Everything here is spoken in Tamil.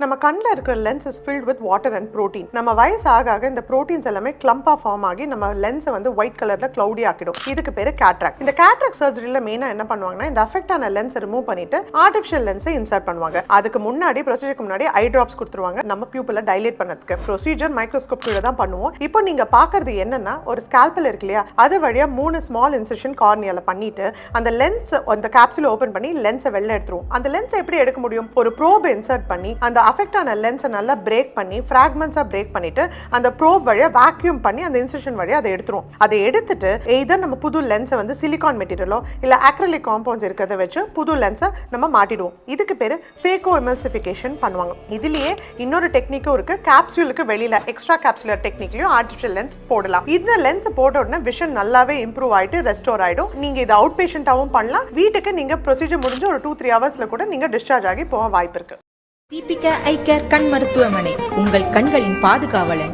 நம்ம கண்ணில் இருக்கிற lens is filled with water and protein. நம்ம வயசு ஆக இந்த ப்ரோட்டீன்ஸ் எல்லாமே கிளம்பா ஃபார்ம் ஆகி நம்ம லென்ஸை வந்து ஒயிட் கலர்ல க்ளவுடி ஆக்கிடும். இதுக்கு பேரு கேட்ராக்ட். இந்த கேட்ராக்ட் சர்ஜரியில மெயினா என்ன பண்ணுவாங்கன்னா, இந்த அஃபெக்ட் ஆன லென்ஸை ரிமூவ் பண்ணிட்டு ஆர்டிஃபிஷியல் லென்ஸை இன்சர்ட் பண்ணுவாங்க. அதுக்கு முன்னாடி ப்ரொசீஜருக்கு முன்னாடி ஐ டிராப்ஸ் கொடுத்துருவாங்க நம்ம பியூப்பிளை டைலேட் பண்ணதுக்கு. ப்ரொசீஜர் மைக்ரோஸ்கோப் கீழ தான் பண்ணுவோம். இப்போ நீங்க பாக்குறது என்னன்னா, ஒரு ஸ்கேல்பல் இருக்கு இல்லையா, அது வழியா 3 ஸ்மால் இன்செஷன் கார்னியால பண்ணிட்டு அந்த லென்ஸ் அந்த கேப்சூல் ஓபன் பண்ணி லென்ஸை வெளில எடுத்துருவோம். அந்த லென்ஸை எப்படி எடுக்க முடியும்? ஒரு ப்ரோப் இன்சர்ட் பண்ணி அந்த அஃபெக்ட் ஆன லென்ஸை நல்லா பிரேக் பண்ணி ஃப்ராக்மெண்ட்ஸா பிரேக் பண்ணிட்டு அந்த ப்ரோப் வழியா வேக்யூம் பண்ணி அந்த இன்செஷன் வழியா அதை எடுத்துரும். அதை எடுத்துட்டு எய்தர் நம்ம புது லென்ஸை வந்து சிலிகான் மெட்டீரியலோ இல்ல அக்ரிலிக் காம்பவுண்ட்ஸ் இருக்கிறத வச்சு புது லென்ஸை நம்ம மாட்டிடுவோம். இதுக்கு பேரு ஃபேகோ எமல்சிஃபிகேஷன் பண்ணுவாங்க. இதுலயே இன்னொரு டெக்னிக்கும் இருக்கு. கேப்சூலுக்கு வெளியில எக்ஸ்ட்ரா கேப்சுலர் டெக்னிக்லயும் ஆர்டிஃபிஷியல் லென்ஸ் போடலாம். இந்த லென்ஸ் போட்ட உடனே விஷன் நல்லாவே இம்ப்ரூவ் ஆயிட்டு ரெஸ்டோர் ஆயிடும். நீங்க இதை அவுட் பேஷண்டாவும் பண்ணலாம். வீட்டுக்கு நீங்க ப்ரொசீஜர் முடிஞ்சு ஒரு 2-3 ஹவர்ஸ்ல கூட நீங்க டிஸ்சார்ஜ் ஆகி போக வாய்ப்பு இருக்கு. தீபிகா ஐ கேர் கண் மருத்துவமனை, உங்கள் கண்களின் பாதுகாவலன்.